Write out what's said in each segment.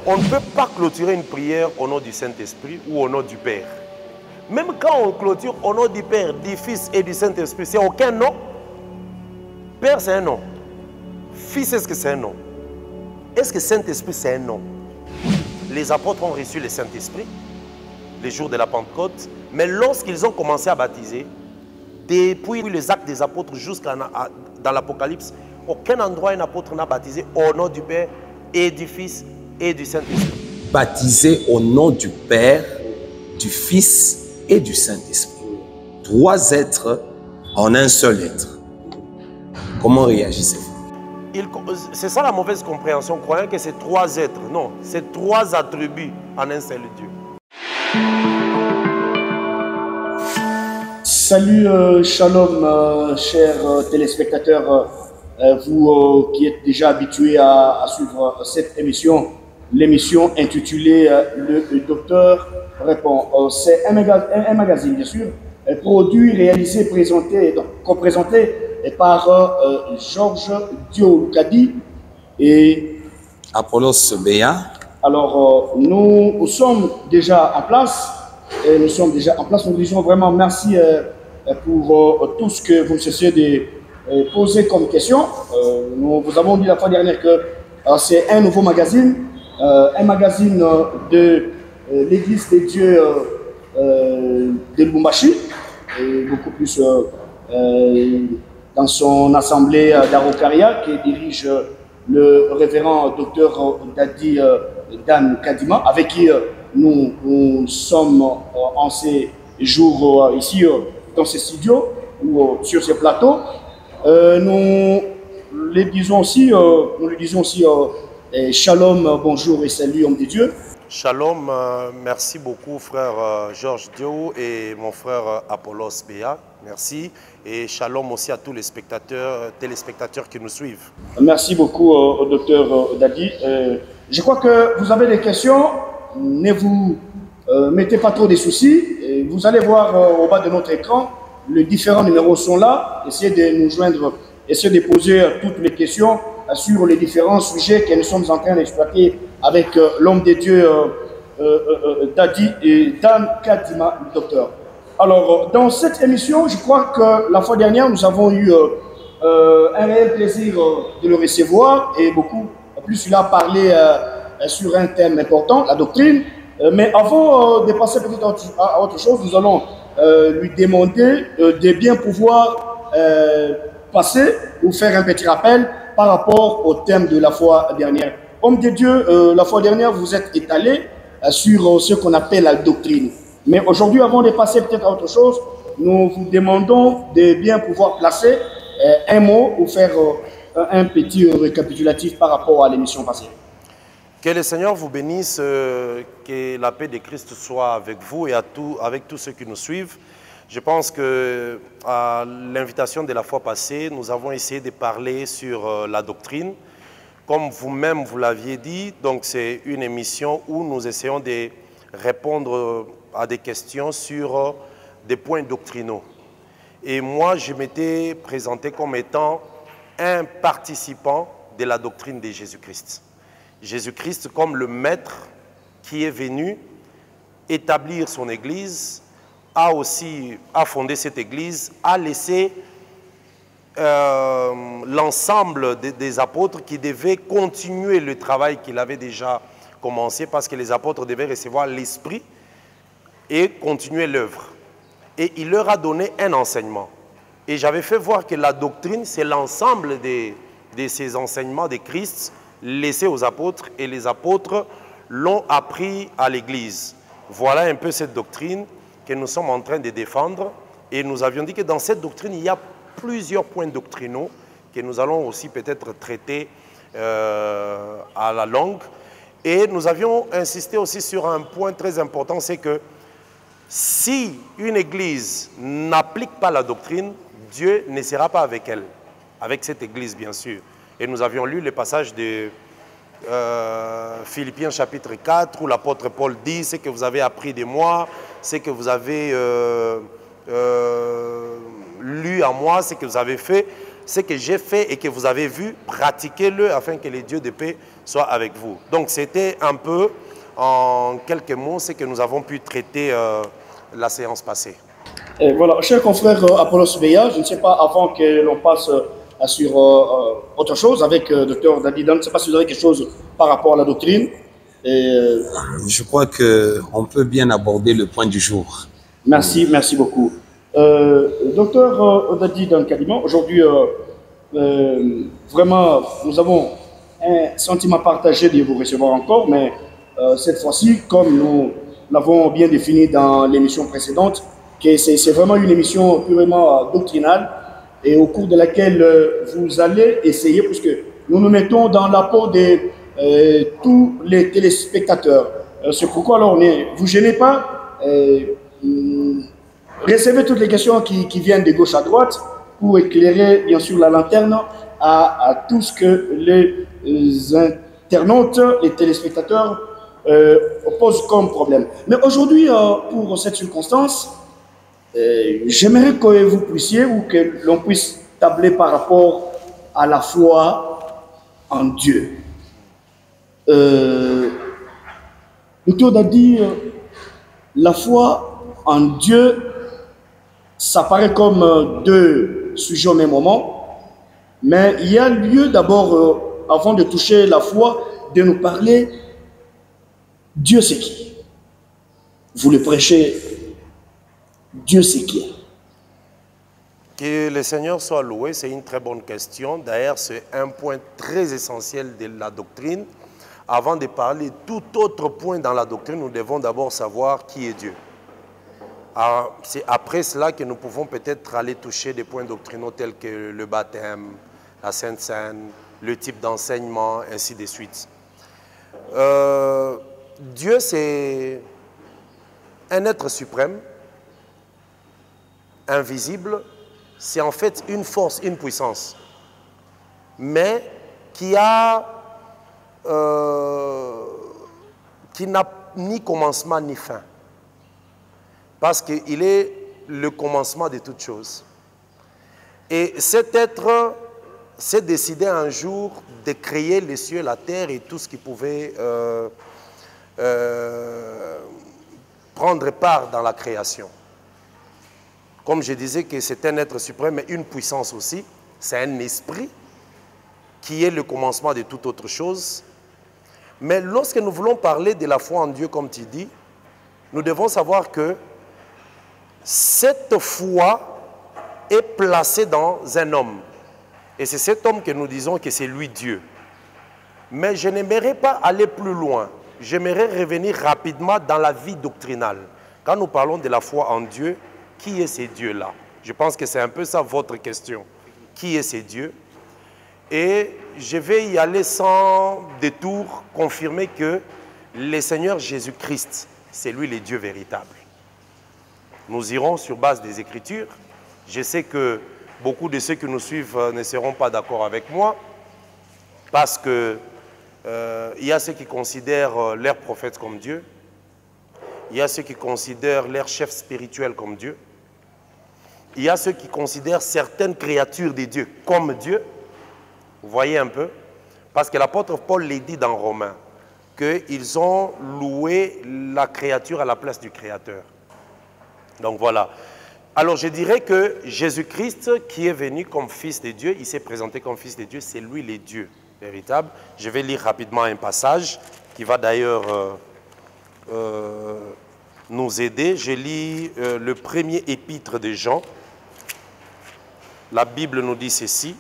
On ne peut pas clôturer une prière au nom du Saint-Esprit ou au nom du Père. Même quand on clôture au nom du Père, du Fils et du Saint-Esprit, c'est aucun nom. Père, c'est un nom. Fils, est-ce que c'est un nom? Est-ce que Saint-Esprit, c'est un nom? Les apôtres ont reçu le Saint-Esprit les jours de la Pentecôte, mais lorsqu'ils ont commencé à baptiser, depuis les actes des apôtres jusqu'à dans l'Apocalypse, aucun endroit un apôtre n'a baptisé au nom du Père et du Fils et du Saint-Esprit. Baptisé au nom du Père, du Fils et du Saint-Esprit. Trois êtres en un seul être. Comment réagissez-vous? C'est ça la mauvaise compréhension, croyant que c'est trois êtres. Non, c'est trois attributs en un seul Dieu. Salut, shalom, chers téléspectateurs, vous qui êtes déjà habitués à suivre cette émission, l'émission intitulée Le Docteur répond. C'est un magazine, bien sûr, produit, réalisé, présenté, donc co-présenté par Georges Diolukadi et Apollos Béa. Alors, nous sommes déjà en place. Nous sommes déjà en place. Nous disons vraiment merci pour tout ce que vous cessez de poser comme question. Nous vous avons dit la fois dernière que c'est un nouveau magazine, de l'Église des dieux de Lubumbashi, et beaucoup plus dans son assemblée d'Araucaria, qui dirige le révérend docteur Dadi Dan Kadima, avec qui nous sommes en ces jours ici dans ces studios ou sur ces plateaux. Nous lui disons aussi shalom, bonjour et salut, homme de Dieu. Shalom, merci beaucoup frère Georges Dio et mon frère Apollos Béa, merci. Et shalom aussi à tous les téléspectateurs qui nous suivent. Merci beaucoup au docteur Dadi. Je crois que vous avez des questions, ne vous mettez pas trop de soucis. Vous allez voir au bas de notre écran, les différents numéros sont là. Essayez de nous joindre, essayez de poser toutes les questions sur les différents sujets que nous sommes en train d'exploiter avec l'homme de Dieu Dadi et Dan Kadima, le docteur. Alors, dans cette émission, je crois que la fois dernière, nous avons eu un réel plaisir de le recevoir et beaucoup plus il a parlé sur un thème important, la doctrine. Mais avant de passer peut-être à autre chose, nous allons lui demander de bien pouvoir passer ou faire un petit rappel par rapport au thème de la fois dernière. Homme de Dieu, la fois dernière, vous êtes étalé sur ce qu'on appelle la doctrine. Mais aujourd'hui, avant de passer peut-être à autre chose, nous vous demandons de bien pouvoir placer un mot ou faire un petit récapitulatif par rapport à l'émission passée. Que le Seigneur vous bénisse, que la paix de Christ soit avec vous et avec tous ceux qui nous suivent. Je pense que à l'invitation de la fois passée, nous avons essayé de parler sur la doctrine. Comme vous-même vous l'aviez dit, donc c'est une émission où nous essayons de répondre à des questions sur des points doctrinaux. Et moi, je m'étais présenté comme étant un participant de la doctrine de Jésus-Christ. Jésus-Christ comme le maître qui est venu établir son église, a fondé cette église, a laissé l'ensemble des apôtres qui devaient continuer le travail qu'il avait déjà commencé parce que les apôtres devaient recevoir l'Esprit et continuer l'œuvre. Et il leur a donné un enseignement. Et j'avais fait voir que la doctrine, c'est l'ensemble de ces enseignements de Christ laissés aux apôtres et les apôtres l'ont appris à l'Église. Voilà un peu cette doctrine que nous sommes en train de défendre. Et nous avions dit que dans cette doctrine, il y a plusieurs points doctrinaux que nous allons aussi peut-être traiter à la longue. Et nous avions insisté aussi sur un point très important, c'est que si une église n'applique pas la doctrine, Dieu ne sera pas avec elle, avec cette église bien sûr. Et nous avions lu le passage de Philippiens chapitre 4 où l'apôtre Paul dit « Ce que vous avez appris de moi, ce que vous avez lu à moi, ce que vous avez fait, ce que j'ai fait et que vous avez vu, pratiquez-le afin que les dieux de paix soient avec vous. Donc c'était un peu, en quelques mots, ce que nous avons pu traiter la séance passée. Et voilà, cher confrère Apollos Beya, je ne sais pas, avant que l'on passe sur autre chose avec Dr Dadi, je ne sais pas si vous avez quelque chose par rapport à la doctrine. Je crois qu'on peut bien aborder le point du jour. Merci, merci beaucoup. Docteur Dadi Dan Kalima, aujourd'hui, vraiment, nous avons un sentiment partagé de vous recevoir encore, mais cette fois-ci, comme nous l'avons bien défini dans l'émission précédente, que c'est vraiment une émission purement doctrinale et au cours de laquelle vous allez essayer, puisque nous nous mettons dans la peau de tous les téléspectateurs. C'est pourquoi alors ne vous gênez pas, recevez toutes les questions qui viennent de gauche à droite pour éclairer bien sûr la lanterne à tout ce que les internautes, les téléspectateurs posent comme problème. Mais aujourd'hui, pour cette circonstance, j'aimerais que vous puissiez ou que l'on puisse tabler par rapport à la foi en Dieu. Plutôt à dire la foi en Dieu, ça paraît comme deux sujets au même moment, mais il y a lieu d'abord, avant de toucher la foi, de nous parler Dieu c'est qui. Vous le prêchez, Dieu c'est qui. Que le Seigneur soit loué, c'est une très bonne question. D'ailleurs, c'est un point très essentiel de la doctrine. Avant de parler tout autre point dans la doctrine, nous devons d'abord savoir qui est Dieu. C'est après cela que nous pouvons peut-être aller toucher des points doctrinaux tels que le baptême, la Sainte Seine, le type d'enseignement, ainsi de suite. Dieu, c'est un être suprême, invisible. C'est en fait une force, une puissance, mais qui n'a ni commencement ni fin. Parce qu'il est le commencement de toutes choses. Et cet être s'est décidé un jour de créer les cieux, la terre et tout ce qui pouvait prendre part dans la création. Comme je disais que c'est un être suprême, mais une puissance aussi. C'est un esprit qui est le commencement de toute autre chose. Mais lorsque nous voulons parler de la foi en Dieu, comme tu dis, nous devons savoir que cette foi est placée dans un homme. Et c'est cet homme que nous disons que c'est lui Dieu. Mais je n'aimerais pas aller plus loin. J'aimerais revenir rapidement dans la vie doctrinale. Quand nous parlons de la foi en Dieu, qui est ces dieux-là? Je pense que c'est un peu ça votre question. Qui est ces dieux? Et je vais y aller sans détour, confirmer que le Seigneur Jésus-Christ, c'est lui le Dieu véritable. Nous irons sur base des Écritures. Je sais que beaucoup de ceux qui nous suivent ne seront pas d'accord avec moi, parce que il y a ceux qui considèrent leurs prophètes comme Dieu, il y a ceux qui considèrent leurs chefs spirituels comme Dieu, il y a ceux qui considèrent certaines créatures de Dieu comme Dieu. Vous voyez un peu? Parce que l'apôtre Paul l'a dit dans Romains, qu'ils ont loué la créature à la place du Créateur. Donc voilà. Alors je dirais que Jésus-Christ, qui est venu comme fils de Dieu, il s'est présenté comme fils de Dieu, c'est lui le Dieu véritable. Je vais lire rapidement un passage qui va d'ailleurs nous aider. Je lis le premier épître de Jean. La Bible nous dit ceci,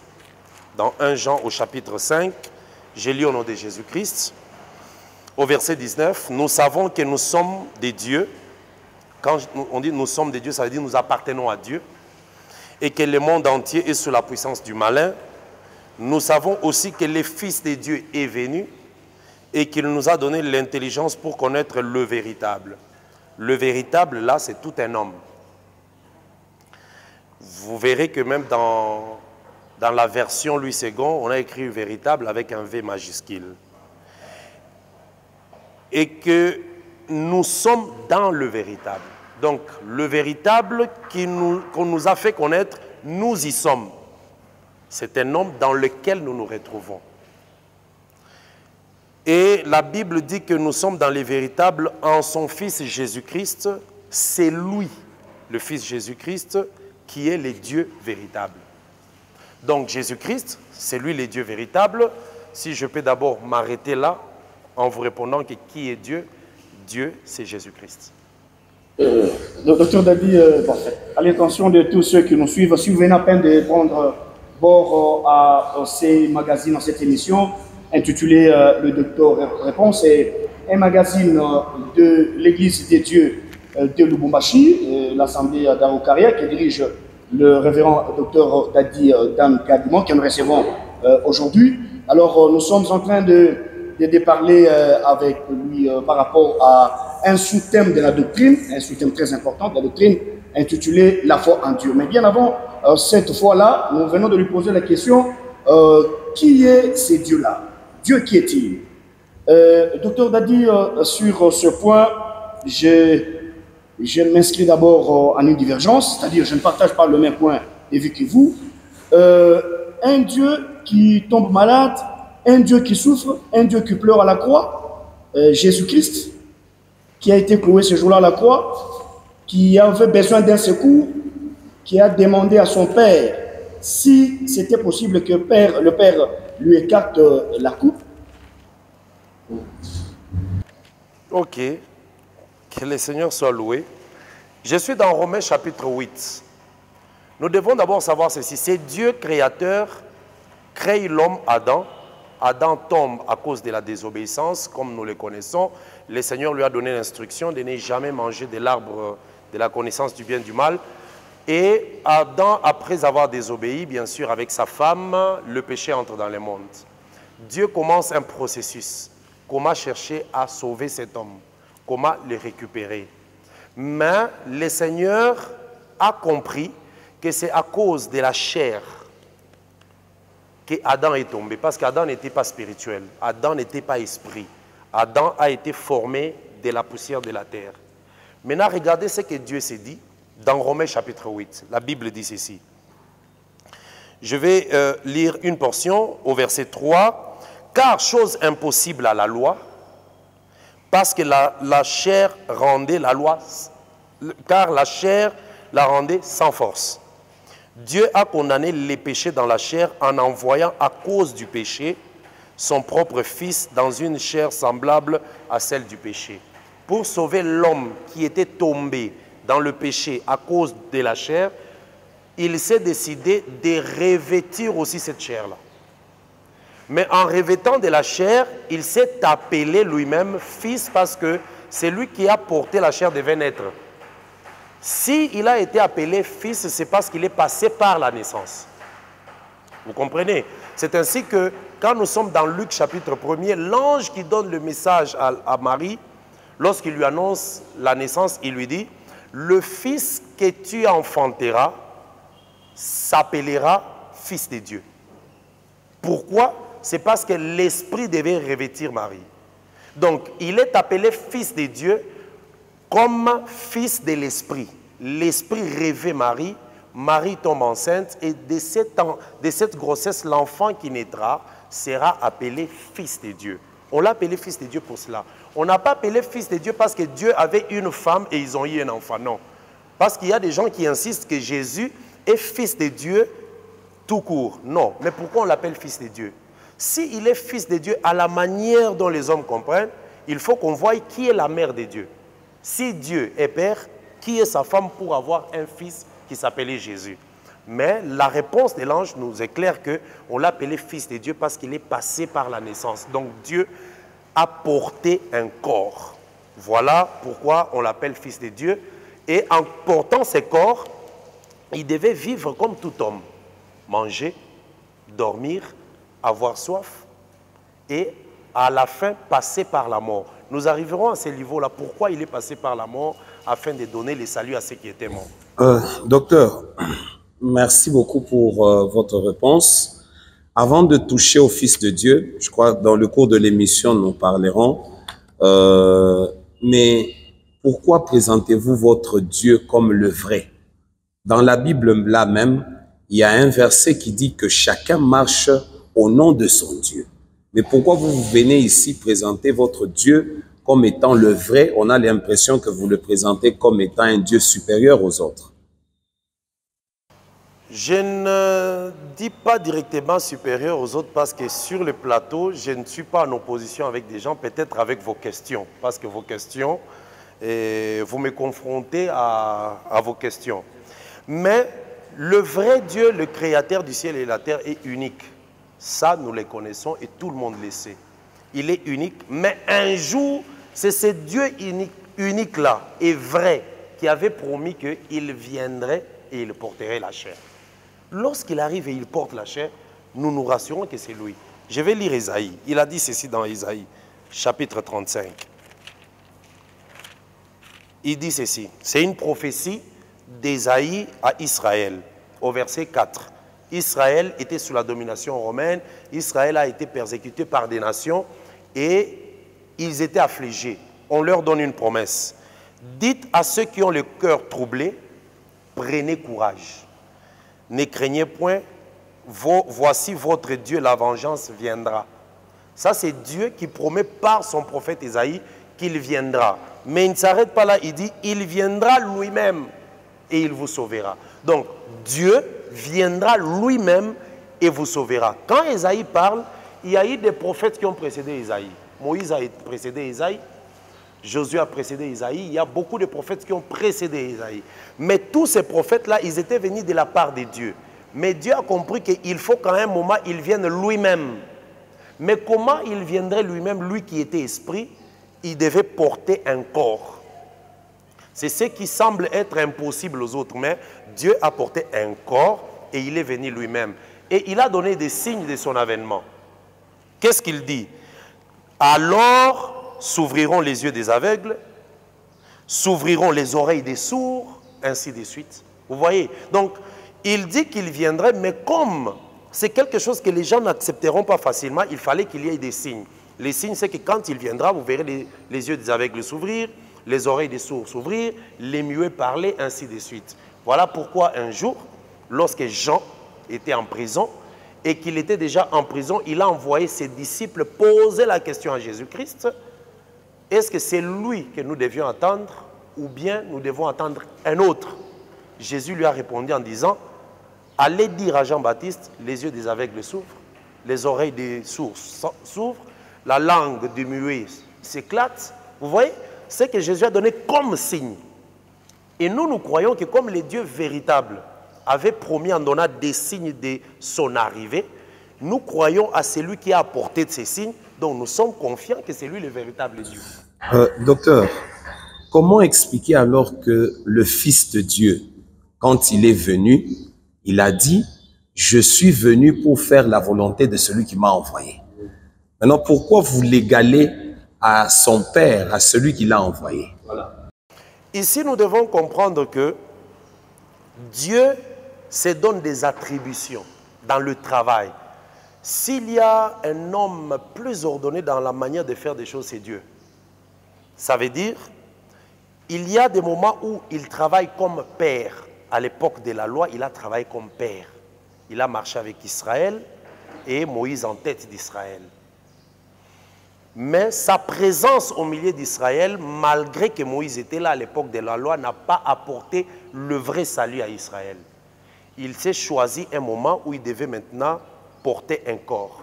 dans 1 Jean au chapitre 5, je lis au nom de Jésus-Christ, au verset 19, « Nous savons que nous sommes des dieux. » Quand on dit « nous sommes des dieux », ça veut dire « nous appartenons à Dieu. » Et que le monde entier est sous la puissance du malin. Nous savons aussi que le Fils de Dieu est venu et qu'il nous a donné l'intelligence pour connaître le véritable. Le véritable, là, c'est tout un homme. Vous verrez que même dans la version Louis II, on a écrit véritable avec un V majuscule. Et que nous sommes dans le véritable. Donc, le véritable qu'on nous a fait connaître, nous y sommes. C'est un homme dans lequel nous nous retrouvons. Et la Bible dit que nous sommes dans les véritables en son Fils Jésus-Christ. C'est lui, le Fils Jésus-Christ, qui est le Dieu véritable. Donc Jésus-Christ, c'est lui le Dieu véritable. Si je peux d'abord m'arrêter là, en vous répondant que qui est Dieu? Dieu, c'est Jésus-Christ. Docteur Dadi, à l'intention de tous ceux qui nous suivent, si vous venez à peine de prendre bord à ces magazines, dans cette émission, intitulée Le Docteur Répond, c'est un magazine de l'Église des Dieux de Lubumbashi, l'Assemblée d'Araucaria, qui dirige le révérend docteur Dadi Dan Kadimon, que nous recevons aujourd'hui. Alors, nous sommes en train de parler avec lui par rapport à un sous-thème de la doctrine, un sous-thème très important de la doctrine, intitulé La foi en Dieu. Mais bien avant cette fois-là, nous venons de lui poser la question, qui est ce Dieu-là? Dieu, qui est-il? Docteur Dadi, sur ce point, je m'inscris d'abord en une divergence, c'est-à-dire je ne partage pas le même point de vue que vous. Un Dieu qui tombe malade, un Dieu qui souffre, un Dieu qui pleure à la croix, Jésus-Christ, qui a été cloué ce jour-là à la croix, qui avait besoin d'un secours, qui a demandé à son Père si c'était possible que le Père lui écarte la coupe. Ok, que le Seigneur soit loué. Je suis dans Romains chapitre 8. Nous devons d'abord savoir ceci. C'est Dieu créateur, crée l'homme Adam. Adam tombe à cause de la désobéissance, comme nous le connaissons. Le Seigneur lui a donné l'instruction de ne jamais manger de l'arbre de la connaissance du bien et du mal. Et Adam, après avoir désobéi, bien sûr, avec sa femme, le péché entre dans le monde. Dieu commence un processus. Comment chercher à sauver cet homme? Comment le récupérer? Mais le Seigneur a compris que c'est à cause de la chair qu'Adam est tombé. Parce qu'Adam n'était pas spirituel. Adam n'était pas esprit. Adam a été formé de la poussière de la terre. Maintenant, regardez ce que Dieu s'est dit dans Romains chapitre 8. La Bible dit ceci. Je vais lire une portion au verset 3. Car chose impossible à la loi, parce que la chair rendait la loi, car la chair la rendait sans force. Dieu a condamné les péchés dans la chair en envoyant à cause du péché son propre Fils dans une chair semblable à celle du péché. Pour sauver l'homme qui était tombé dans le péché à cause de la chair, il s'est décidé de revêtir aussi cette chair-là. Mais en revêtant de la chair, il s'est appelé lui-même Fils parce que c'est lui qui a porté la chair devait naître. S'il a été appelé Fils, c'est parce qu'il est passé par la naissance. Vous comprenez? C'est ainsi que quand nous sommes dans Luc chapitre 1er, l'ange qui donne le message à Marie, lorsqu'il lui annonce la naissance, il lui dit, le Fils que tu enfanteras s'appellera Fils de Dieu. Pourquoi? C'est parce que l'Esprit devait revêtir Marie. Donc, il est appelé Fils de Dieu comme Fils de l'Esprit. L'Esprit revêt Marie, Marie tombe enceinte et de cette grossesse, l'enfant qui naîtra sera appelé Fils de Dieu. On l'a appelé Fils de Dieu pour cela. On n'a pas appelé Fils de Dieu parce que Dieu avait une femme et ils ont eu un enfant. Non. Parce qu'il y a des gens qui insistent que Jésus est Fils de Dieu tout court. Non. Mais pourquoi on l'appelle Fils de Dieu? S'il est Fils de Dieu à la manière dont les hommes comprennent, il faut qu'on voie qui est la mère de Dieu. Si Dieu est Père, qui est sa femme pour avoir un fils qui s'appelait Jésus? Mais la réponse de l'ange nous éclaire qu'on l'a appelé Fils de Dieu parce qu'il est passé par la naissance. Donc Dieu a porté un corps. Voilà pourquoi on l'appelle Fils de Dieu. Et en portant ce corps, il devait vivre comme tout homme. Manger, dormir, avoir soif et à la fin passer par la mort. Nous arriverons à ce niveau-là. Pourquoi il est passé par la mort? Afin de donner le salut à ceux qui étaient morts. Docteur, merci beaucoup pour votre réponse. Avant de toucher au Fils de Dieu, je crois que dans le cours de l'émission, nous parlerons. Mais pourquoi présentez-vous votre Dieu comme le vrai? Dans la Bible là même, il y a un verset qui dit que chacun marche au nom de son Dieu. Mais pourquoi vous venez ici présenter votre Dieu comme étant le vrai? On a l'impression que vous le présentez comme étant un Dieu supérieur aux autres. Je ne dis pas directement supérieur aux autres parce que sur le plateau, je ne suis pas en opposition avec des gens, peut-être avec vos questions. Parce que vos questions, vous me confrontez à vos questions. Mais le vrai Dieu, le créateur du ciel et de la terre est unique. Ça, nous le connaissons et tout le monde le sait. Il est unique, mais un jour, c'est ce Dieu unique-là et vrai qui avait promis qu'il viendrait et il porterait la chair. Lorsqu'il arrive et il porte la chair, nous nous rassurons que c'est lui. Je vais lire Isaïe. Il a dit ceci dans Isaïe, chapitre 35. Il dit ceci. C'est une prophétie d'Isaïe à Israël, au verset 4. Israël était sous la domination romaine. Israël a été persécuté par des nations et ils étaient affligés. On leur donne une promesse. Dites à ceux qui ont le cœur troublé, prenez courage. Ne craignez point, voici votre Dieu, la vengeance viendra. Ça, c'est Dieu qui promet par son prophète Isaïe qu'il viendra. Mais il ne s'arrête pas là, il dit, il viendra lui-même et il vous sauvera. Donc, Dieu viendra lui-même et vous sauvera. Quand Isaïe parle, il y a eu des prophètes qui ont précédé Isaïe. Moïse a précédé Isaïe, Josué a précédé Isaïe, il y a beaucoup de prophètes qui ont précédé Isaïe. Mais tous ces prophètes-là, ils étaient venus de la part de Dieu. Mais Dieu a compris qu'il faut qu'à un moment, il vienne lui-même. Mais comment il viendrait lui-même, lui qui était esprit? Il devait porter un corps. C'est ce qui semble être impossible aux autres, mais Dieu a porté un corps et il est venu lui-même. Et il a donné des signes de son avènement. Qu'est-ce qu'il dit? Alors s'ouvriront les yeux des aveugles, s'ouvriront les oreilles des sourds, ainsi de suite. Vous voyez? Donc, il dit qu'il viendrait, mais comme c'est quelque chose que les gens n'accepteront pas facilement, il fallait qu'il y ait des signes. Les signes, c'est que quand il viendra, vous verrez les yeux des aveugles s'ouvrir, les oreilles des sourds s'ouvrir, les muets parler, ainsi de suite. Voilà pourquoi un jour, lorsque Jean était en prison, et qu'il était déjà en prison, il a envoyé ses disciples poser la question à Jésus-Christ. Est-ce que c'est lui que nous devions attendre ou bien nous devons attendre un autre? Jésus lui a répondu en disant, allez dire à Jean-Baptiste, les yeux des aveugles s'ouvrent, les oreilles des sourds s'ouvrent, la langue du muet s'éclate. Vous voyez, c'est que Jésus a donné comme signe. Et nous, nous croyons que comme les dieux véritables avait promis en donnant des signes de son arrivée, nous croyons à celui qui a apporté de ces signes, donc nous sommes confiants que c'est lui le véritable Dieu. Docteur, comment expliquer alors que le Fils de Dieu, quand il est venu, il a dit « Je suis venu pour faire la volonté de celui qui m'a envoyé ». Maintenant, pourquoi vous l'égalez à son Père, à celui qui l'a envoyé? Ici, nous devons comprendre que Dieu se donne des attributions dans le travail. S'il y a un homme plus ordonné dans la manière de faire des choses, c'est Dieu. Ça veut dire, il y a des moments où il travaille comme père. À l'époque de la loi, il a travaillé comme père. Il a marché avec Israël et Moïse en tête d'Israël. Mais sa présence au milieu d'Israël, malgré que Moïse était là à l'époque de la loi, n'a pas apporté le vrai salut à Israël. Il s'est choisi un moment où il devait maintenant porter un corps.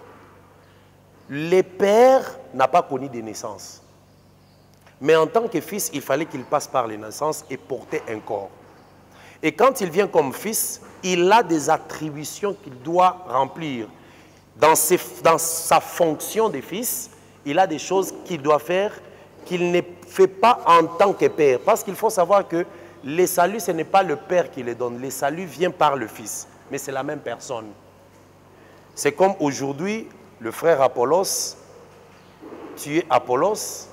Le père n'a pas connu de naissance. Mais en tant que fils, il fallait qu'il passe par les naissances et porter un corps. Et quand il vient comme fils, il a des attributions qu'il doit remplir. Dans sa fonction de fils, il a des choses qu'il doit faire qu'il ne fait pas en tant que père. Parce qu'il faut savoir que les saluts, ce n'est pas le père qui les donne. Les saluts viennent par le fils. Mais c'est la même personne. C'est comme aujourd'hui, le frère Apollos, tu es Apollos,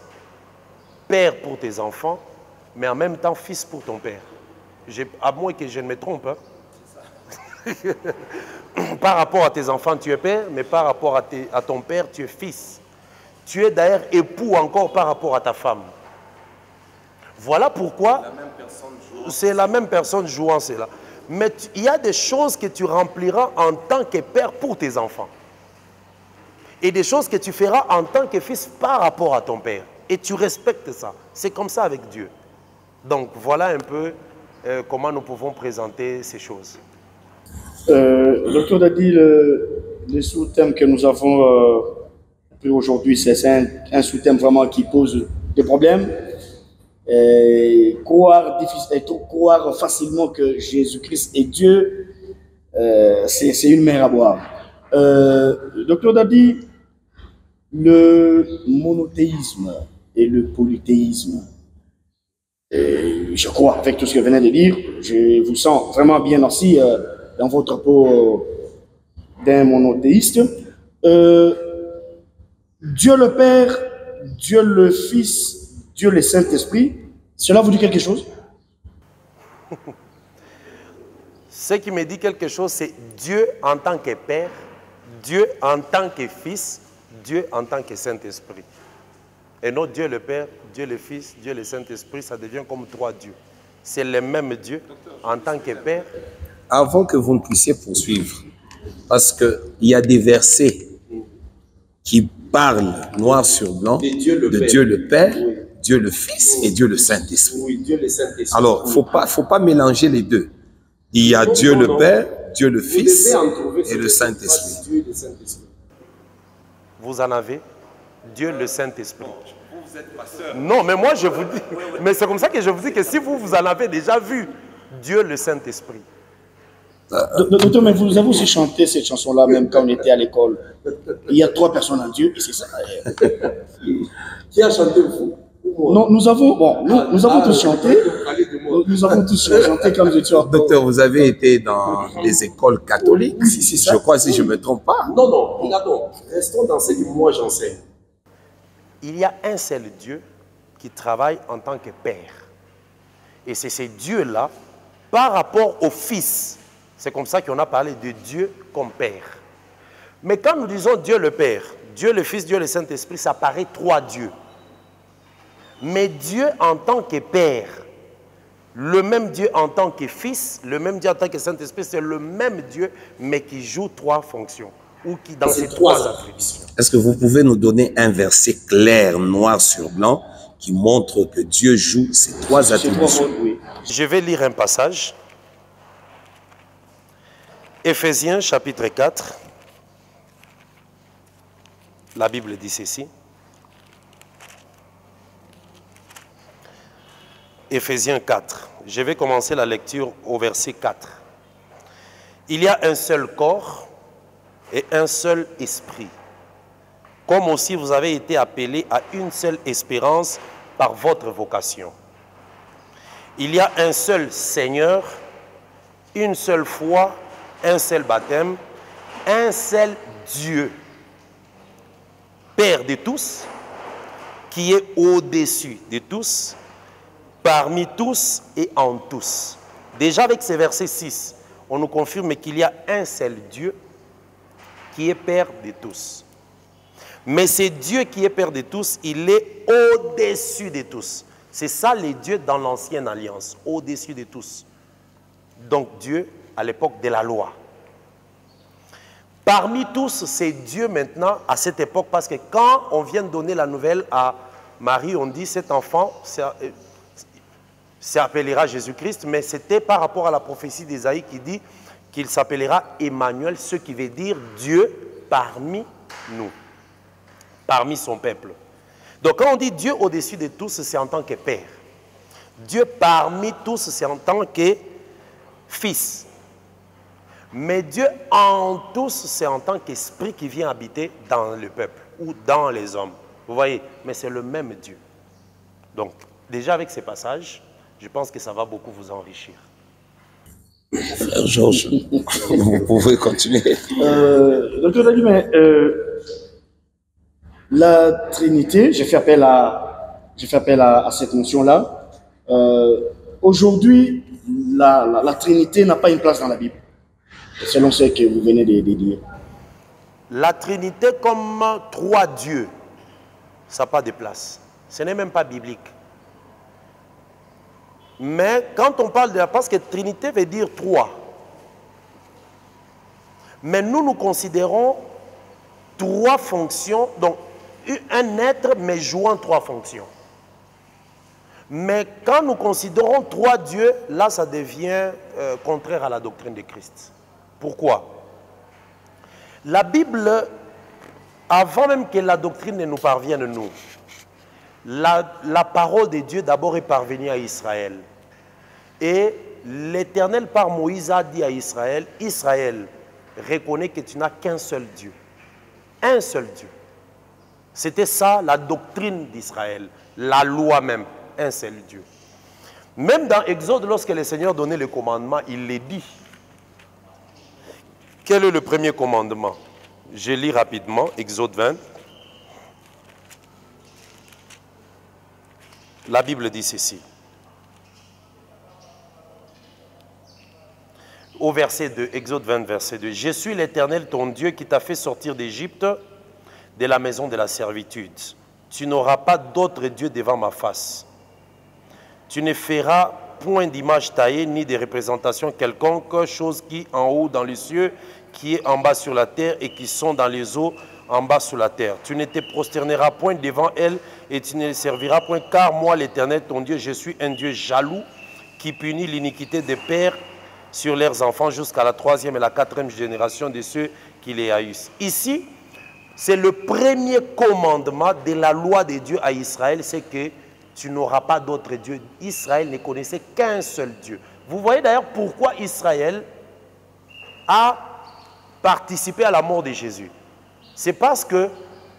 père pour tes enfants, mais en même temps fils pour ton père. À moins que je ne me trompe. Hein? Par rapport à tes enfants, tu es père, mais par rapport à ton père, tu es fils. Tu es d'ailleurs époux encore par rapport à ta femme. Voilà pourquoi c'est la même personne jouant cela. Mais il y a des choses que tu rempliras en tant que père pour tes enfants. Et des choses que tu feras en tant que fils par rapport à ton père. Et tu respectes ça. C'est comme ça avec Dieu. Donc voilà un peu comment nous pouvons présenter ces choses. Docteur Dadi, le sous-thème que nous avons pris aujourd'hui, c'est un sous-thème vraiment qui pose des problèmes. Croire facilement que Jésus-Christ est Dieu, c'est une mer à boire. Docteur Dadi, le monothéisme et le polythéisme, je crois, avec tout ce que vous venez de dire, je vous sens vraiment bien assis dans votre peau d'un monothéiste. Dieu le Père, Dieu le Fils, Dieu le Saint-Esprit, cela vous dit quelque chose? Ce qui me dit quelque chose, c'est Dieu en tant que Père, Dieu en tant que Fils, Dieu en tant que Saint-Esprit. Et non Dieu le Père, Dieu le Fils, Dieu le Saint-Esprit, ça devient comme trois dieux. C'est le même Dieu en tant que Père. Avant que vous ne puissiez poursuivre, parce qu'il y a des versets qui parlent noir sur blanc de Dieu le Père, Dieu le Fils et Dieu le Saint-Esprit. Oui, Dieu le Saint-Esprit. Alors, il ne faut pas mélanger les deux. Il y a Dieu le Père, Dieu le Fils et le Saint-Esprit. Vous en avez Dieu le Saint-Esprit. Vous êtes pasteur. Non, mais moi je vous dis, mais c'est comme ça que je vous dis que si vous en avez déjà vu, Dieu le Saint-Esprit. Docteur, mais vous avez aussi chanté cette chanson-là, même quand on était à l'école. Il y a trois personnes en Dieu, et c'est ça. Qui a chanté vous? Non, nous avons tous chanté. Nous avons tous chanté quand nous étions. Docteur, vous avez été dans les écoles catholiques, oui, c'est ça. Je crois, si je ne me trompe pas. Non, regardons. Restons dans ce que moi j'enseigne. Il y a un seul Dieu qui travaille en tant que Père. Et c'est ce Dieu-là, par rapport au Fils. C'est comme ça qu'on a parlé de Dieu comme Père. Mais quand nous disons Dieu le Père, Dieu le Fils, Dieu le Saint-Esprit, ça paraît trois dieux. Mais Dieu en tant que Père, le même Dieu en tant que Fils, le même Dieu en tant que Saint-Esprit, c'est le même Dieu, mais qui joue trois fonctions, ou qui dans ces trois attributions. Est-ce que vous pouvez nous donner un verset clair, noir sur blanc, qui montre que Dieu joue ces trois attributions? Je vais lire un passage. Éphésiens chapitre 4. La Bible dit ceci. Éphésiens 4. Je vais commencer la lecture au verset 4. Il y a un seul corps et un seul esprit, comme aussi vous avez été appelés à une seule espérance par votre vocation. Il y a un seul Seigneur, une seule foi, un seul baptême, un seul Dieu, Père de tous, qui est au-dessus de tous, parmi tous et en tous. Déjà avec ce verset 6, on nous confirme qu'il y a un seul Dieu qui est Père de tous. Mais ce Dieu qui est Père de tous, il est au-dessus de tous. C'est ça les dieux dans l'ancienne alliance, au-dessus de tous. Donc Dieu à l'époque de la loi. Parmi tous, c'est Dieu maintenant à cette époque, parce que quand on vient de donner la nouvelle à Marie, on dit cet enfant s'appellera Jésus-Christ, mais c'était par rapport à la prophétie d'Ésaïe qui dit qu'il s'appellera Emmanuel, ce qui veut dire Dieu parmi nous, parmi son peuple. Donc quand on dit Dieu au-dessus de tous, c'est en tant que Père. Dieu parmi tous, c'est en tant que Fils. Mais Dieu en tous, c'est en tant qu'esprit qui vient habiter dans le peuple ou dans les hommes. Vous voyez, mais c'est le même Dieu. Donc, déjà avec ces passages, je pense que ça va beaucoup vous enrichir. Frère Georges, vous pouvez continuer. Docteur Dadi, mais la Trinité, j'ai fait appel à cette notion-là. Aujourd'hui, la Trinité n'a pas une place dans la Bible, selon ce que vous venez de dire. La Trinité comme trois dieux, ça n'a pas de place. Ce n'est même pas biblique. Mais quand on parle de la... Parce que Trinité veut dire trois. Mais nous considérons trois fonctions, donc un être mais jouant trois fonctions. Mais quand nous considérons trois dieux, là ça devient contraire à la doctrine de Christ. Pourquoi? La Bible, avant même que la doctrine ne nous parvienne, nous, la parole de Dieu d'abord est parvenue à Israël. Et l'Éternel par Moïse a dit à Israël, Israël, reconnais que tu n'as qu'un seul Dieu. Un seul Dieu. C'était ça la doctrine d'Israël, la loi même, un seul Dieu. Même dans Exode, lorsque le Seigneur donnait le commandement, il les dit. Quel est le premier commandement? Je lis rapidement, Exode 20. La Bible dit ceci. Au verset 2, Exode 20, verset 2. « Je suis l'Éternel, ton Dieu, qui t'a fait sortir d'Égypte, de la maison de la servitude. Tu n'auras pas d'autre Dieu devant ma face. Tu ne feras point d'image taillée, ni de représentation quelconque, chose qui en haut dans les cieux, qui est en bas sur la terre, et qui sont dans les eaux en bas sous la terre. Tu ne te prosterneras point devant elle, et tu ne les serviras point, car moi, l'Éternel, ton Dieu, je suis un Dieu jaloux, qui punit l'iniquité des pères sur leurs enfants jusqu'à la 3e et la 4e génération de ceux qui les haïssent. » Ici, c'est le premier commandement de la loi de Dieu à Israël, c'est que tu n'auras pas d'autre Dieu. Israël ne connaissait qu'un seul Dieu. Vous voyez d'ailleurs pourquoi Israël a participé à la mort de Jésus. C'est parce que,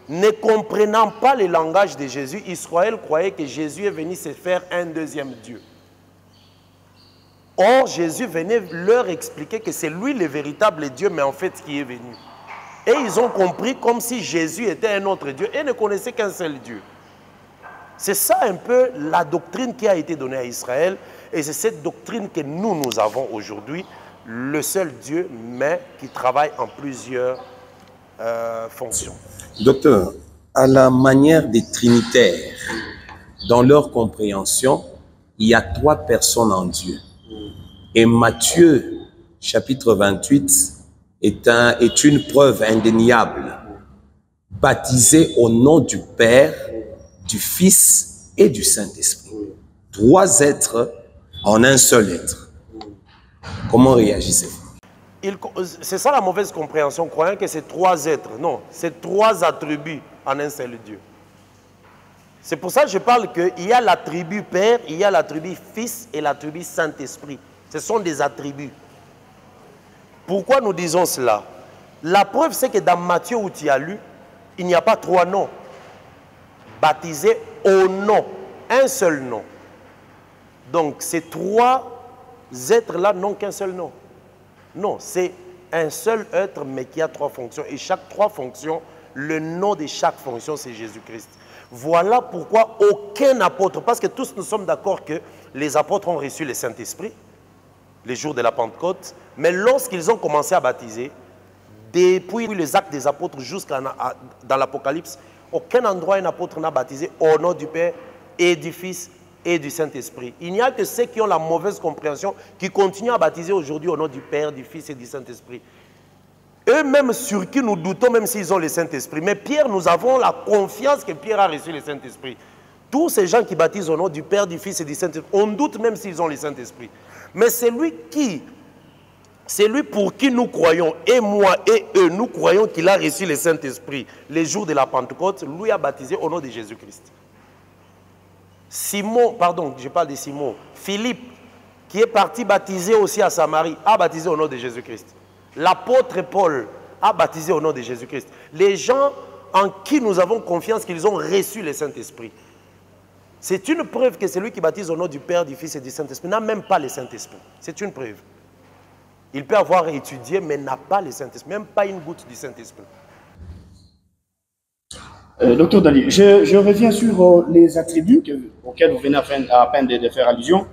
ne comprenant pas le langage de Jésus, Israël croyait que Jésus est venu se faire un deuxième Dieu. Or, Jésus venait leur expliquer que c'est lui le véritable Dieu, mais en fait qui est venu. Et ils ont compris comme si Jésus était un autre Dieu et ne connaissaient qu'un seul Dieu. C'est ça un peu la doctrine qui a été donnée à Israël. Et c'est cette doctrine que nous avons aujourd'hui. Le seul Dieu, mais qui travaille en plusieurs fonctions. Docteur, à la manière des trinitaires, dans leur compréhension, il y a trois personnes en Dieu. Et Matthieu, chapitre 28, est une preuve indéniable. Baptisé au nom du Père, du Fils et du Saint-Esprit. Trois êtres en un seul être. Comment réagissez-vous? C'est ça la mauvaise compréhension, croyant que c'est trois êtres. Non, c'est trois attributs en un seul Dieu. C'est pour ça que je parle qu'il y a l'attribut Père, il y a l'attribut Fils et l'attribut Saint-Esprit. Ce sont des attributs. Pourquoi nous disons cela? La preuve, c'est que dans Matthieu où tu as lu, il n'y a pas trois noms. Baptisé au nom, un seul nom. Donc ces trois êtres-là n'ont qu'un seul nom. Non, c'est un seul être, mais qui a trois fonctions. Et chaque trois fonctions, le nom de chaque fonction, c'est Jésus-Christ. Voilà pourquoi aucun apôtre, parce que tous nous sommes d'accord que les apôtres ont reçu le Saint-Esprit, les jours de la Pentecôte, mais lorsqu'ils ont commencé à baptiser, depuis les actes des apôtres jusqu'à dans l'Apocalypse, aucun endroit un apôtre n'a baptisé au nom du Père et du Fils et du Saint-Esprit. Il n'y a que ceux qui ont la mauvaise compréhension qui continuent à baptiser aujourd'hui au nom du Père, du Fils et du Saint-Esprit. Eux-mêmes sur qui nous doutons, même s'ils ont le Saint-Esprit. Mais Pierre, nous avons la confiance que Pierre a reçu le Saint-Esprit. Tous ces gens qui baptisent au nom du Père, du Fils et du Saint-Esprit, on doute même s'ils ont le Saint-Esprit. Mais c'est lui pour qui nous croyons, et moi et eux, nous croyons qu'il a reçu le Saint-Esprit les jours de la Pentecôte, lui a baptisé au nom de Jésus-Christ. Simon, pardon, je parle de Simon, Philippe, qui est parti baptiser aussi à Samarie, a baptisé au nom de Jésus-Christ. L'apôtre Paul a baptisé au nom de Jésus-Christ. Les gens en qui nous avons confiance qu'ils ont reçu le Saint-Esprit. C'est une preuve que celui qui baptise au nom du Père, du Fils et du Saint-Esprit n'a même pas le Saint-Esprit. C'est une preuve. Il peut avoir étudié, mais n'a pas le Saint-Esprit, même pas une goutte du Saint-Esprit. Docteur Dali, je reviens sur les attributs auxquels vous venez à peine de faire allusion.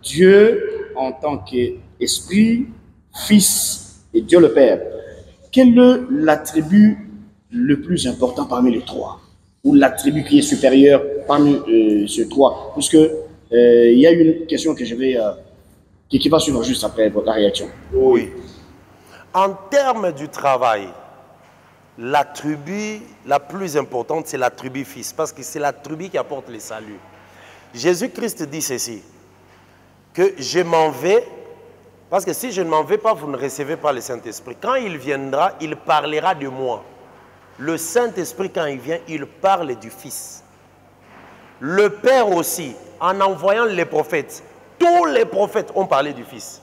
Dieu en tant qu'Esprit, Fils et Dieu le Père. Quel est l'attribut le plus important parmi les trois? Ou l'attribut qui est supérieur parmi ces trois? Puisque Il y a une question que je vais, qui va suivre juste après la réaction. Oui. En termes du travail, la tribu la plus importante, c'est la tribu fils, parce que c'est la tribu qui apporte le salut. Jésus-Christ dit ceci, que je m'en vais, parce que si je ne m'en vais pas, vous ne recevez pas le Saint-Esprit. Quand il viendra, il parlera de moi. Le Saint-Esprit, quand il vient, il parle du Fils. Le Père aussi, en envoyant les prophètes, tous les prophètes ont parlé du Fils.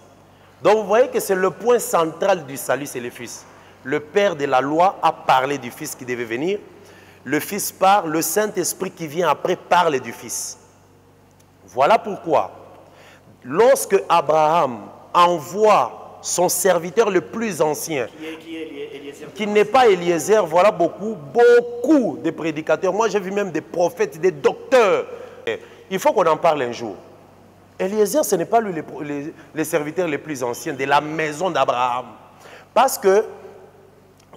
Donc vous voyez que c'est le point central du salut, c'est le Fils. Le Père de la loi a parlé du Fils qui devait venir. Le Fils parle, le Saint-Esprit qui vient après parle du Fils. Voilà pourquoi, lorsque Abraham envoie son serviteur le plus ancien, qui n'est pas Eliezer, voilà beaucoup de prédicateurs. Moi, j'ai vu même des prophètes, des docteurs. Il faut qu'on en parle un jour. Eliezer, ce n'est pas lui les serviteurs les plus anciens de la maison d'Abraham. Parce que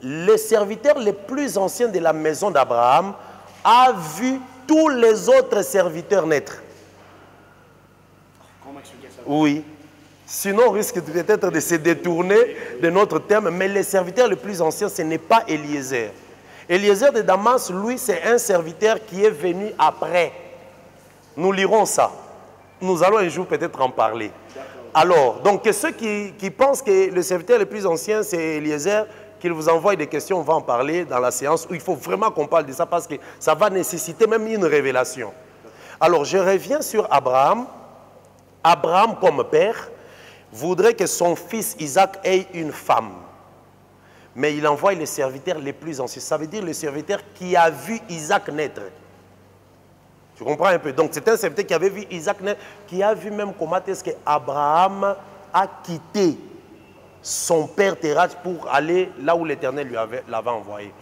les serviteurs les plus anciens de la maison d'Abraham a vu tous les autres serviteurs naître. Comment expliquer ça? Oui. Sinon, on risque peut-être de se détourner de notre thème. Mais les serviteurs les plus anciens, ce n'est pas Eliezer. Eliezer de Damas, lui, c'est un serviteur qui est venu après. Nous lirons ça. Nous allons un jour peut-être en parler. Alors, donc ceux qui pensent que le serviteur le plus ancien, c'est Eliezer, qu'il vous envoie des questions, on va en parler dans la séance où il faut vraiment qu'on parle de ça parce que ça va nécessiter même une révélation. Alors, je reviens sur Abraham. Abraham, comme père, voudrait que son fils Isaac ait une femme. Mais il envoie les serviteurs les plus anciens. Ça veut dire le serviteur qui a vu Isaac naître. Tu comprends un peu? Donc c'est un serviteur qui avait vu Isaac naître, qui a vu même comment est-ce qu'Abraham a quitté son père Terach pour aller là où l'Éternel l'avait envoyé.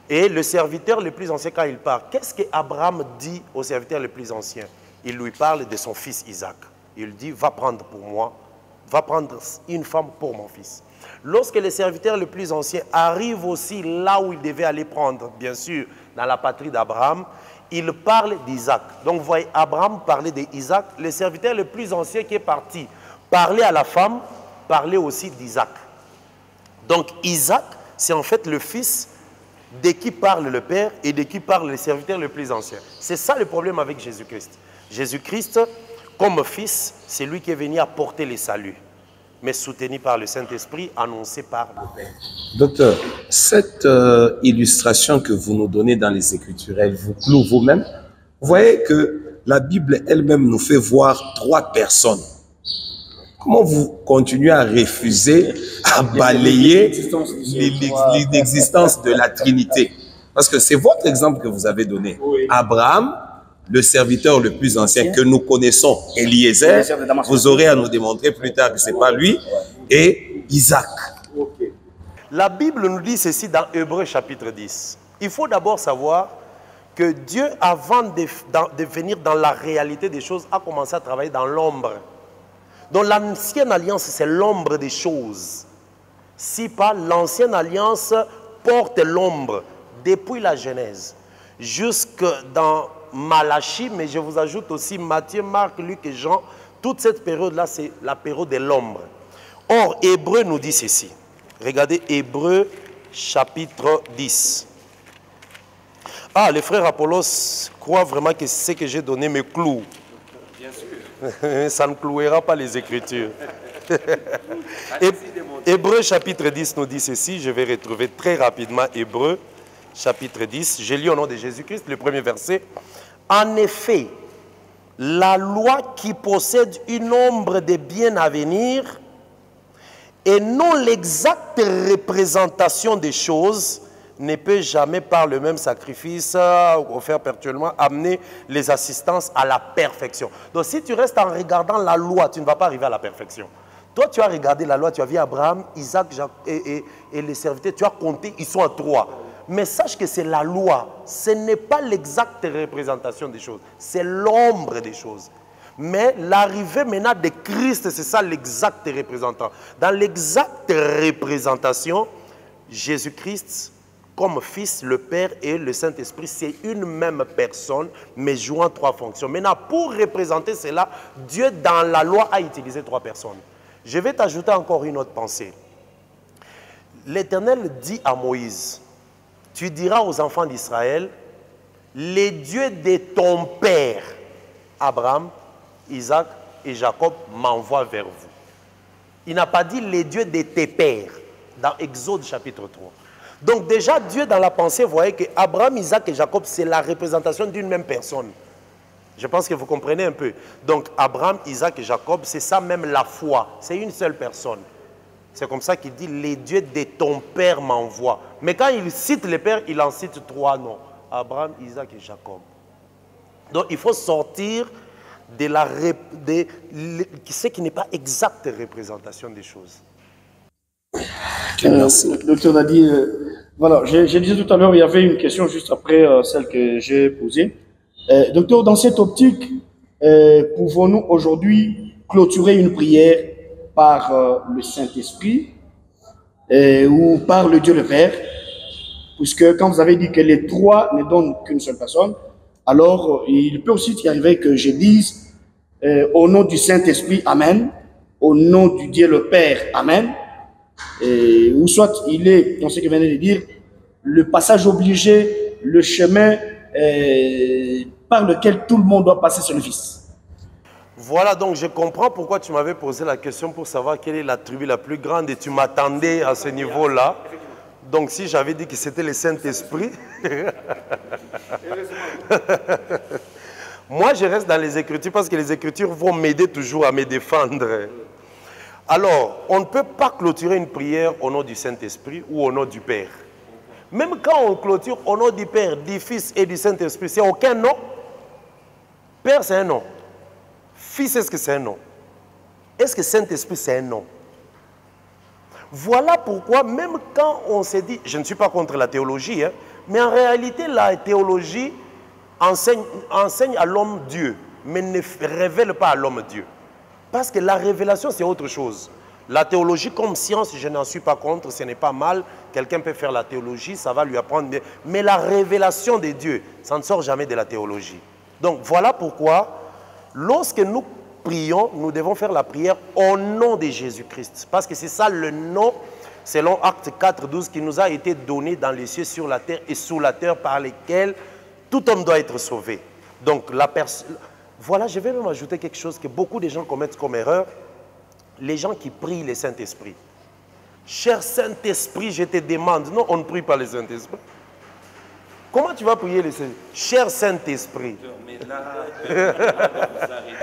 Et le serviteur le plus ancien, quand il part, qu'est-ce qu'Abraham dit au serviteur le plus ancien? Il lui parle de son fils Isaac. Il dit, va prendre pour moi, va prendre une femme pour mon fils. Lorsque le serviteur le plus ancien arrive aussi là où il devait aller prendre, bien sûr, dans la patrie d'Abraham, il parle d'Isaac. Donc vous voyez, Abraham parlait d'Isaac, le serviteur le plus ancien qui est parti, parlait à la femme, parlait aussi d'Isaac. Donc Isaac, c'est en fait le fils de qui parle le père et de qui parle le serviteur le plus ancien. C'est ça le problème avec Jésus-Christ. Jésus-Christ, comme fils, c'est lui qui est venu apporter le salut, mais soutenu par le Saint-Esprit, annoncé par le Père. Docteur, cette illustration que vous nous donnez dans les Écritures, elle vous cloue vous-même. Vous voyez que la Bible elle-même nous fait voir 3 personnes. Comment vous continuez à refuser, à balayer l'existence de la Trinité? Parce que c'est votre exemple que vous avez donné. Abraham, le serviteur le plus ancien que nous connaissons, Eliezer, vous aurez à nous démontrer plus tard que ce n'est pas lui, et Isaac. La Bible nous dit ceci dans Hébreux chapitre 10. Il faut d'abord savoir que Dieu, avant de venir dans la réalité des choses, a commencé à travailler dans l'ombre. Donc l'ancienne alliance, c'est l'ombre des choses. Si pas, l'ancienne alliance porte l'ombre depuis la Genèse jusque dans Malachie, mais je vous ajoute aussi Matthieu, Marc, Luc et Jean. Toute cette période-là, c'est la période de l'ombre. Or, Hébreu nous dit ceci. Regardez Hébreu chapitre 10. Ah, le frère Apollos croit vraiment que ce que j'ai donné me cloue. Bien sûr. Ça ne clouera pas les Écritures. Hébreu chapitre 10 nous dit ceci. Je vais retrouver très rapidement Hébreu chapitre 10. Je lis au nom de Jésus-Christ le premier verset. En effet, la loi qui possède une ombre de bien à venir et non l'exacte représentation des choses ne peut jamais par le même sacrifice offert perpétuellement amener les assistances à la perfection. Donc si tu restes en regardant la loi, tu ne vas pas arriver à la perfection. Toi, tu as regardé la loi, tu as vu Abraham, Isaac et les serviteurs, tu as compté, ils sont à 3. Mais sache que c'est la loi, ce n'est pas l'exacte représentation des choses, c'est l'ombre des choses. Mais l'arrivée maintenant de Christ, c'est ça l'exact représentant. Dans l'exacte représentation, Jésus-Christ comme Fils, le Père et le Saint-Esprit, c'est une même personne, mais jouant 3 fonctions. Maintenant, pour représenter cela, Dieu, dans la loi, a utilisé 3 personnes. Je vais t'ajouter encore une autre pensée. L'Éternel dit à Moïse, tu diras aux enfants d'Israël, les dieux de ton père, Abraham, Isaac et Jacob, m'envoient vers vous. Il n'a pas dit les dieux de tes pères, dans Exode chapitre 3. Donc déjà, Dieu dans la pensée voyait que Abraham, Isaac et Jacob, c'est la représentation d'une même personne. Je pense que vous comprenez un peu. Donc Abraham, Isaac et Jacob, c'est ça même la foi. C'est une seule personne. C'est comme ça qu'il dit, les dieux de ton père m'envoient. Mais quand il cite les pères, il en cite 3 noms. Abraham, Isaac et Jacob. Donc il faut sortir de ce qui n'est pas exacte représentation des choses. Merci. Docteur Dadi, voilà, je disais tout à l'heure, il y avait une question juste après celle que j'ai posée. Docteur, dans cette optique, pouvons-nous aujourd'hui clôturer une prière par le Saint-Esprit ou par le Dieu le Père? Puisque quand vous avez dit que les 3 ne donnent qu'une seule personne, alors il peut aussi y arriver que je dise au nom du Saint-Esprit, Amen, au nom du Dieu le Père, Amen, ou soit il est, dans ce que vous venez de dire, le passage obligé, le chemin par lequel tout le monde doit passer sur le Fils. Voilà, donc je comprends pourquoi tu m'avais posé la question pour savoir quelle est la tribu la plus grande et tu m'attendais à ce niveau-là. Donc si j'avais dit que c'était le Saint-Esprit, moi je reste dans les Écritures parce que les Écritures vont m'aider toujours à me défendre. Alors, on ne peut pas clôturer une prière au nom du Saint-Esprit ou au nom du Père. Même quand on clôture au nom du Père, du Fils et du Saint-Esprit, c'est aucun nom. Père, c'est un nom. Fils, est-ce que c'est un nom? Est-ce que Saint-Esprit, c'est un nom? Voilà pourquoi, même quand on s'est dit, je ne suis pas contre la théologie, hein, mais en réalité, la théologie enseigne à l'homme Dieu, mais ne révèle pas à l'homme Dieu. Parce que la révélation, c'est autre chose. La théologie comme science, je n'en suis pas contre, ce n'est pas mal. Quelqu'un peut faire la théologie, ça va lui apprendre. Mais la révélation de Dieu, ça ne sort jamais de la théologie. Donc voilà pourquoi, lorsque nous prions, nous devons faire la prière au nom de Jésus-Christ. Parce que c'est ça le nom, selon Actes 4, 12, qui nous a été donné dans les cieux, sur la terre et sous la terre, par lesquels tout homme doit être sauvé. Donc voilà, je vais même ajouter quelque chose que beaucoup de gens commettent comme erreur. Les gens qui prient le Saint-Esprit. Cher Saint-Esprit, je te demande. Non, on ne prie pas le Saint-Esprit. Comment tu vas prier le Saint-Esprit? Cher Saint-Esprit.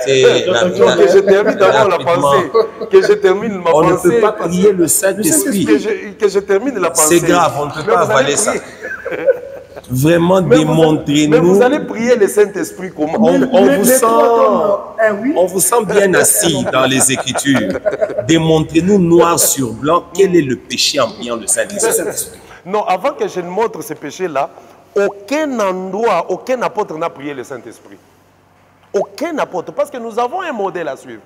Que je termine d'abord la pensée. Que je termine ma pensée. On ne peut pas prier le Saint-Esprit. Que je termine la pensée. C'est grave, on ne peut pas avaler ça. Vraiment démontrez-nous. Mais vous allez prier le Saint-Esprit comment? On vous sent bien assis dans les Écritures. Démontrez-nous noir sur blanc quel est le péché en priant le Saint-Esprit. Non, avant que je ne montre ce péché-là, aucun endroit, aucun apôtre n'a prié le Saint-Esprit. Aucun apôtre, parce que nous avons un modèle à suivre.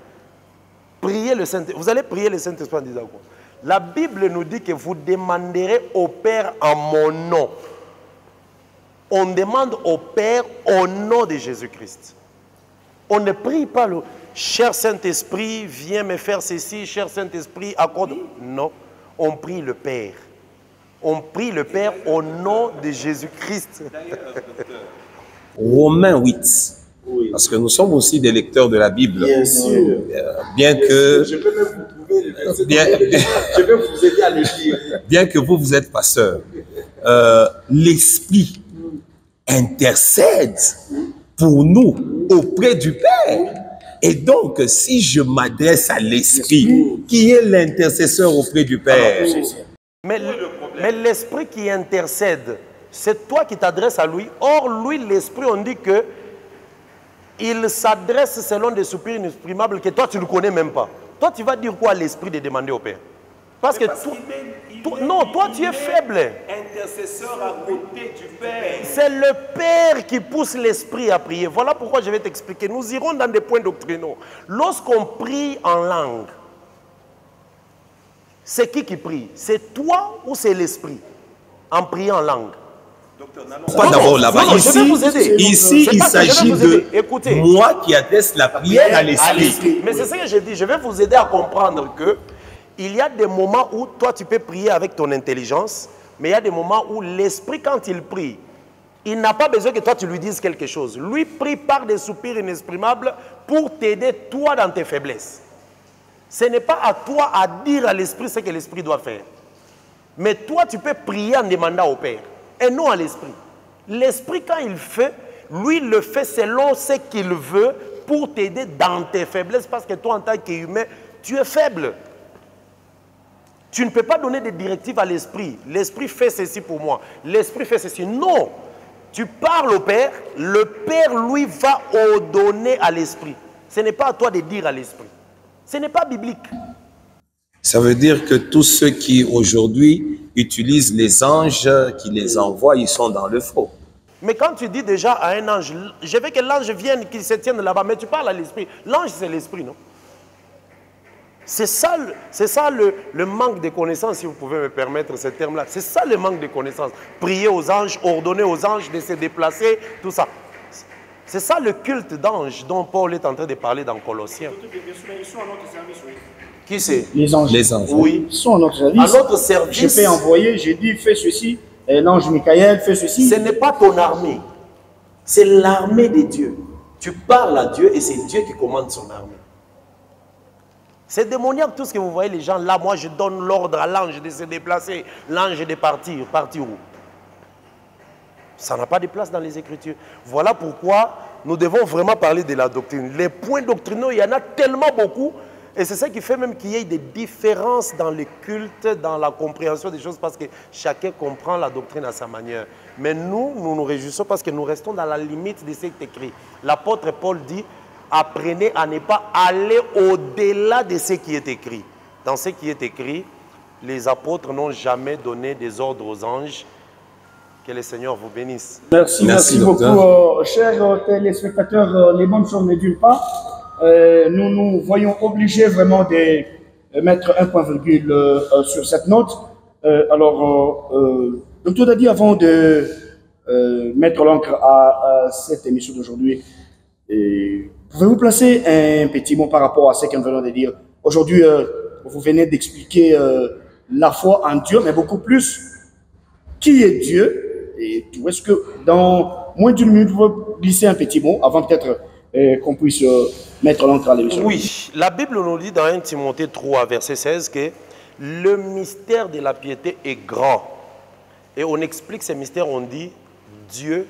Priez le Saint-Esprit. Vous allez prier le Saint-Esprit en disant quoi? La Bible nous dit que vous demanderez au Père en mon nom. On demande au Père au nom de Jésus-Christ. On ne prie pas le « Cher Saint-Esprit, viens me faire ceci, cher Saint-Esprit, accorde... » Non, on prie le Père. On prie le Père au nom de Jésus-Christ. Romains 8. Parce que nous sommes aussi des lecteurs de la Bible. Bien sûr. Bien que... Je peux même vous prouver. Je peux vous aider à le dire. Bien que vous êtes pasteur, l'Esprit intercède pour nous auprès du Père. Et donc, si je m'adresse à l'Esprit, qui est l'intercesseur auprès du Père? Mais l'Esprit qui intercède, c'est toi qui t'adresses à lui. Or, lui, l'Esprit, on dit que il s'adresse selon des soupirs inexprimables que toi, tu ne connais même pas. Toi, tu vas dire quoi à l'Esprit de demander au Père? Parce que toi, tu es faible. Intercesseur à côté du Père. C'est le Père qui pousse l'Esprit à prier. Voilà pourquoi je vais t'expliquer. Nous irons dans des points doctrinaux. Lorsqu'on prie en langue, c'est qui prie? C'est toi ou c'est l'Esprit? en priant en langue. Pas d'abord là-bas. Non, je vais vous aider. Ici, il s'agit de écoutez, moi qui adresse la prière à l'esprit. Mais c'est ce que je dis. Je vais vous aider à comprendre que il y a des moments où toi tu peux prier avec ton intelligence, mais il y a des moments où l'esprit, quand il prie, il n'a pas besoin que toi tu lui dises quelque chose. Lui prie par des soupirs inexprimables pour t'aider toi dans tes faiblesses. Ce n'est pas à toi à dire à l'esprit ce que l'esprit doit faire. Mais toi tu peux prier en demandant au Père et non à l'esprit. L'esprit quand il fait, lui le fait selon ce qu'il veut pour t'aider dans tes faiblesses parce que toi en tant qu'humain, tu es faible. Tu ne peux pas donner des directives à l'esprit. L'esprit fait ceci pour moi. L'esprit fait ceci. Non. Tu parles au Père. Le Père, lui, va ordonner à l'esprit. Ce n'est pas à toi de dire à l'esprit. Ce n'est pas biblique. Ça veut dire que tous ceux qui aujourd'hui utilisent les anges, qui les envoient, ils sont dans le faux. Mais quand tu dis déjà à un ange, je veux que l'ange vienne, qu'il se tienne là-bas, mais tu parles à l'esprit. L'ange, c'est l'esprit, non? C'est ça le manque de connaissances, si vous pouvez me permettre ce terme-là. C'est ça le manque de connaissances. Prier aux anges, ordonner aux anges de se déplacer, tout ça. C'est ça le culte d'ange dont Paul est en train de parler dans Colossiens. Qui c'est? Les anges. Les anges. Oui. Ils sont à notre service. À notre service. Je peux envoyer, j'ai dit fais ceci. L'ange Michael fait ceci. Ce n'est pas ton armée. C'est l'armée de Dieu. Tu parles à Dieu et c'est Dieu qui commande son armée. C'est démoniaque tout ce que vous voyez les gens là. Moi je donne l'ordre à l'ange de se déplacer, l'ange de partir. Partir où? Ça n'a pas de place dans les Écritures. Voilà pourquoi nous devons vraiment parler de la doctrine. Les points doctrinaux, il y en a tellement beaucoup. Et c'est ça qui fait même qu'il y ait des différences dans le culte, dans la compréhension des choses, parce que chacun comprend la doctrine à sa manière. Mais nous nous réjouissons parce que nous restons dans la limite de ce qui est écrit. L'apôtre Paul dit, apprenez à ne pas aller au-delà de ce qui est écrit. Dans ce qui est écrit, les apôtres n'ont jamais donné des ordres aux anges. Que le Seigneur vous bénisse. Merci beaucoup, chers téléspectateurs. Les bonnes choses ne durent pas. Nous nous voyons obligés vraiment de mettre un point virgule sur cette note. Docteur Dadi, avant de mettre l'encre à cette émission d'aujourd'hui, pouvez-vous placer un petit mot par rapport à ce que nous venons de dire? Aujourd'hui, vous venez d'expliquer la foi en Dieu, mais beaucoup plus qui est Dieu. Et tout. Est-ce que dans moins d'une minute, vous pouvez glisser un petit mot avant peut-être qu'on puisse mettre l'encre à l'émission? Oui, la Bible nous dit dans 1 Timothée 3, verset 16 que le mystère de la piété est grand. Et on explique ce mystère, on dit Dieu,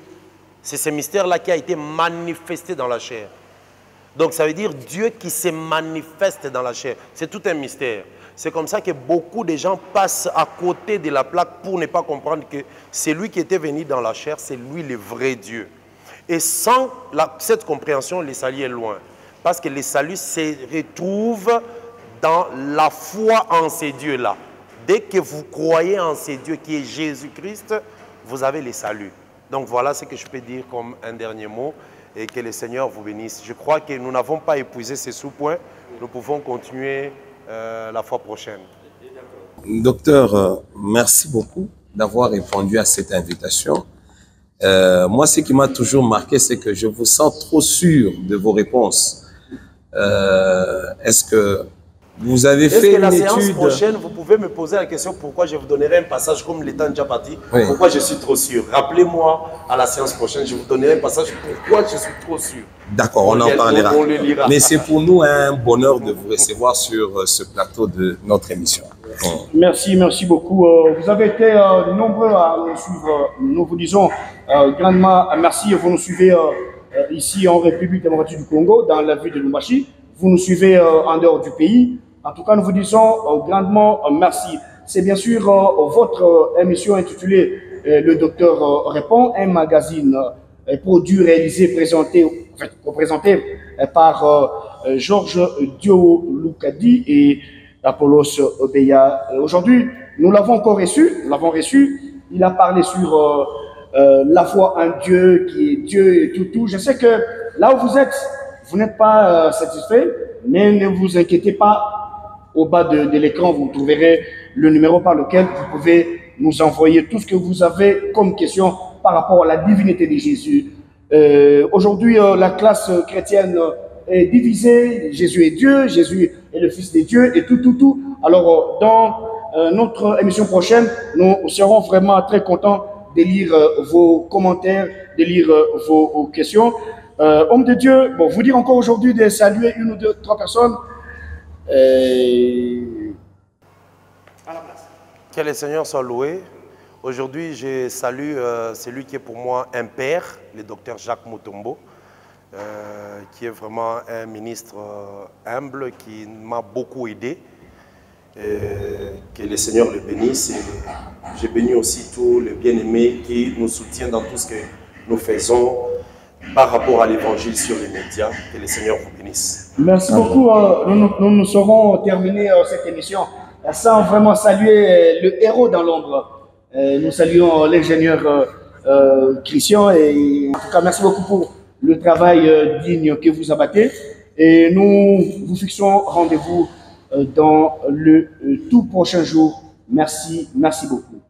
c'est ce mystère-là qui a été manifesté dans la chair. Donc ça veut dire Dieu qui se manifeste dans la chair. C'est tout un mystère. C'est comme ça que beaucoup de gens passent à côté de la plaque pour ne pas comprendre que c'est lui qui était venu dans la chair, c'est lui le vrai Dieu. Et sans cette compréhension, le salut est loin. Parce que le salut se retrouve dans la foi en ces dieux-là. Dès que vous croyez en ces dieux qui est Jésus-Christ, vous avez le salut. Donc voilà ce que je peux dire comme un dernier mot et que le Seigneur vous bénisse. Je crois que nous n'avons pas épuisé ces sous-points. Nous pouvons continuer la fois prochaine. Docteur, merci beaucoup d'avoir répondu à cette invitation. Moi, ce qui m'a toujours marqué, c'est que je vous sens trop sûr de vos réponses. Est-ce que vous avez fait une étude? Est-ce que la séance prochaine, vous pouvez me poser la question pourquoi je vous donnerai un passage comme l'état déjà parti? Oui. Pourquoi je suis trop sûr? Rappelez-moi à la séance prochaine, je vous donnerai un passage pourquoi je suis trop sûr. D'accord, on en parlera. On le lira. Mais c'est pour nous un bonheur de vous recevoir sur ce plateau de notre émission. Merci beaucoup. Vous avez été nombreux à nous suivre. Nous vous disons grandement merci. Vous nous suivez ici en République démocratique du Congo, dans la ville de Lubumbashi. Vous nous suivez en dehors du pays. En tout cas, nous vous disons grandement merci. C'est bien sûr votre émission intitulée Le Docteur Répond, un magazine produit, réalisé, présenté par Georges Diolukadi et Apollos Obeya. Aujourd'hui, nous l'avons encore reçu. Il a parlé sur la foi en Dieu, qui est Dieu et tout. Je sais que là où vous êtes, vous n'êtes pas satisfait, mais ne vous inquiétez pas. Au bas de l'écran, vous trouverez le numéro par lequel vous pouvez nous envoyer tout ce que vous avez comme question par rapport à la divinité de Jésus. Aujourd'hui, la classe chrétienne est divisée. Jésus est Dieu, Jésus est le Fils de Dieu et tout. Alors, dans notre émission prochaine, nous serons vraiment très contents de lire vos commentaires, de lire vos questions. Homme de Dieu, bon, vous dire encore aujourd'hui de saluer une ou deux, trois personnes. À la place. Que le Seigneur soit loué. Aujourd'hui, je salue celui qui est pour moi un père, le docteur Jacques Mutombo, qui est vraiment un ministre humble, qui m'a beaucoup aidé. Que le Seigneur le bénisse. Et je bénis aussi tous les bien-aimés qui nous soutiennent dans tout ce que nous faisons par rapport à l'évangile sur les médias. Que le Seigneur vous bénisse. Merci beaucoup. Nous serons terminés cette émission sans vraiment saluer le héros dans l'ombre. Nous saluons l'ingénieur Christian et en tout cas merci beaucoup pour le travail digne que vous abattez et nous vous fixons rendez-vous dans le tout prochain jour. Merci beaucoup.